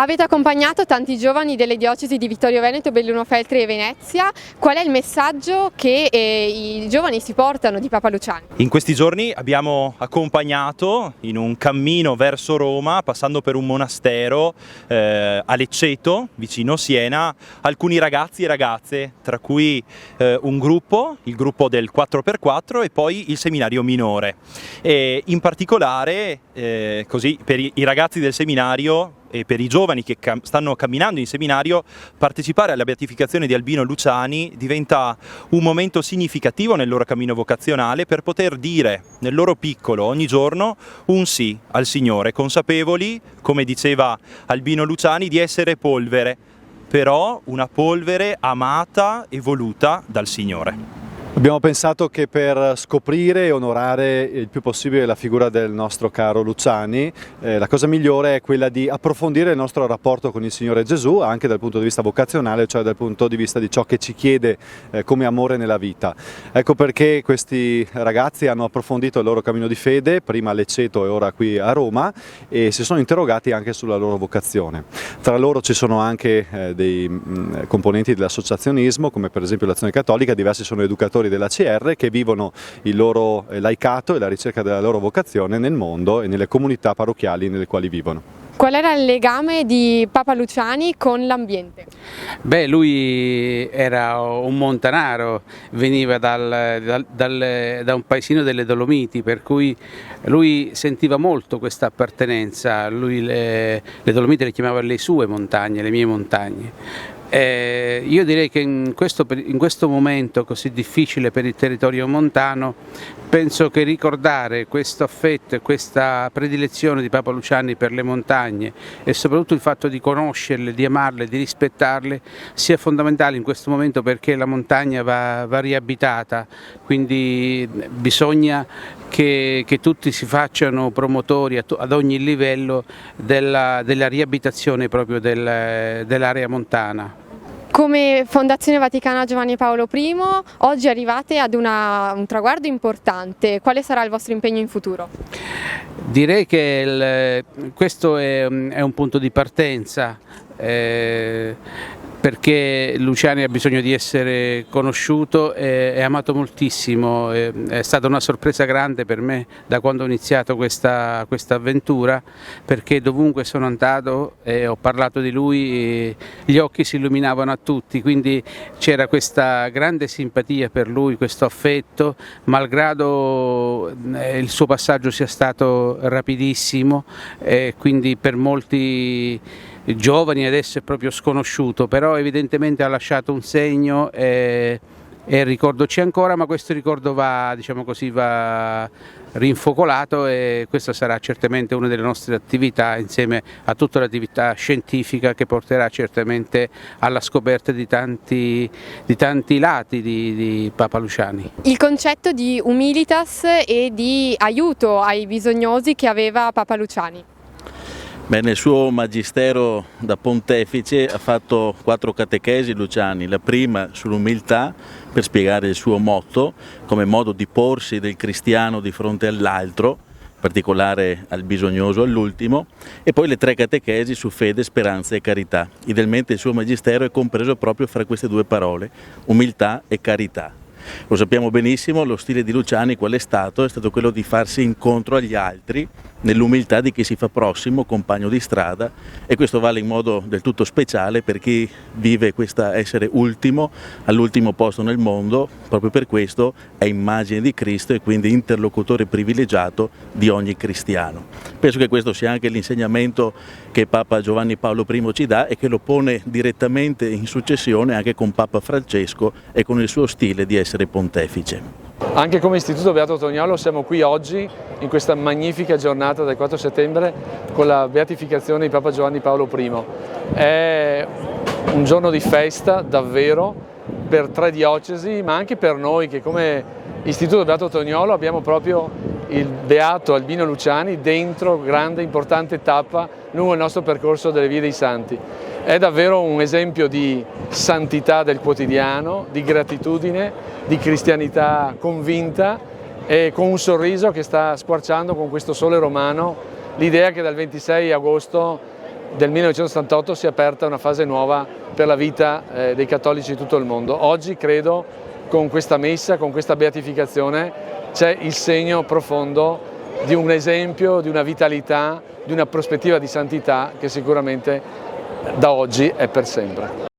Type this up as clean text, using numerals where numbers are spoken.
Avete accompagnato tanti giovani delle diocesi di Vittorio Veneto, Belluno Feltri e Venezia. Qual è il messaggio che i giovani si portano di Papa Luciani? In questi giorni abbiamo accompagnato in un cammino verso Roma, passando per un monastero a Lecceto, vicino Siena, alcuni ragazzi e ragazze, tra cui un gruppo, il gruppo del 4x4 e poi il seminario minore. E in particolare, così, per i ragazzi del seminario e per i giovani che stanno camminando in seminario, partecipare alla beatificazione di Albino Luciani diventa un momento significativo nel loro cammino vocazionale per poter dire nel loro piccolo ogni giorno un sì al Signore, consapevoli, come diceva Albino Luciani, di essere polvere, però una polvere amata e voluta dal Signore. Abbiamo pensato che per scoprire e onorare il più possibile la figura del nostro caro Luciani, la cosa migliore è quella di approfondire il nostro rapporto con il Signore Gesù, anche dal punto di vista vocazionale, cioè dal punto di vista di ciò che ci chiede come amore nella vita. Ecco perché questi ragazzi hanno approfondito il loro cammino di fede, prima a Lecceto e ora qui a Roma, e si sono interrogati anche sulla loro vocazione. Tra loro ci sono anche dei componenti dell'associazionismo, come per esempio l'Azione Cattolica, diversi sono educatori della CR che vivono il loro laicato e la ricerca della loro vocazione nel mondo e nelle comunità parrocchiali nelle quali vivono. Qual era il legame di Papa Luciani con l'ambiente? Beh, lui era un montanaro, veniva da un paesino delle Dolomiti, per cui lui sentiva molto questa appartenenza. Lui le Dolomiti le chiamava le sue montagne, le mie montagne. Io direi che in questo momento così difficile per il territorio montano, penso che ricordare questo affetto e questa predilezione di Papa Luciani per le montagne e soprattutto il fatto di conoscerle, di amarle, di rispettarle sia fondamentale in questo momento, perché la montagna va riabitata, quindi bisogna che tutti si facciano promotori ad ogni livello della riabitazione proprio dell'area montana. Come Fondazione Vaticana Giovanni Paolo I, oggi arrivate ad un traguardo importante. Quale sarà il vostro impegno in futuro? Direi che questo è un punto di partenza, perché Luciani ha bisogno di essere conosciuto e amato moltissimo. È stata una sorpresa grande per me da quando ho iniziato questa avventura, perché dovunque sono andato e ho parlato di lui gli occhi si illuminavano a tutti, quindi c'era questa grande simpatia per lui, questo affetto, malgrado il suo passaggio sia stato rapidissimo, quindi per molti giovani adesso è proprio sconosciuto, però evidentemente ha lasciato un segno e il ricordo c'è ancora, ma questo ricordo va rinfocolato, e questa sarà certamente una delle nostre attività insieme a tutta l'attività scientifica che porterà certamente alla scoperta di tanti lati di Papa Luciani. Il concetto di humilitas e di aiuto ai bisognosi che aveva Papa Luciani. Beh, nel suo magistero da pontefice ha fatto 4 catechesi Luciani, la prima sull'umiltà per spiegare il suo motto come modo di porsi del cristiano di fronte all'altro, in particolare al bisognoso, all'ultimo, e poi le 3 catechesi su fede, speranza e carità. Idealmente il suo magistero è compreso proprio fra queste 2 parole, umiltà e carità. Lo sappiamo benissimo, lo stile di Luciani qual è stato? È stato quello di farsi incontro agli altri nell'umiltà di chi si fa prossimo, compagno di strada, e questo vale in modo del tutto speciale per chi vive questa essere ultimo, all'ultimo posto nel mondo. Proprio per questo è immagine di Cristo e quindi interlocutore privilegiato di ogni cristiano. Penso che questo sia anche l'insegnamento che Papa Giovanni Paolo I ci dà e che lo pone direttamente in successione anche con Papa Francesco e con il suo stile di essere pontefice. Anche come Istituto Beato Tognolo siamo qui oggi in questa magnifica giornata del 4 settembre con la beatificazione di Papa Giovanni Paolo I. È un giorno di festa davvero per 3 diocesi, ma anche per noi che come Istituto Beato Tognolo abbiamo proprio il Beato Albino Luciani dentro grande importante tappa lungo il nostro percorso delle vie dei santi. È davvero un esempio di santità del quotidiano, di gratitudine, di cristianità convinta e con un sorriso che sta squarciando con questo sole romano l'idea che dal 26 agosto del 1978 si è aperta una fase nuova per la vita dei cattolici di tutto il mondo. Oggi credo, con questa messa, con questa beatificazione, c'è il segno profondo di un esempio, di una vitalità, di una prospettiva di santità che sicuramente da oggi è per sempre.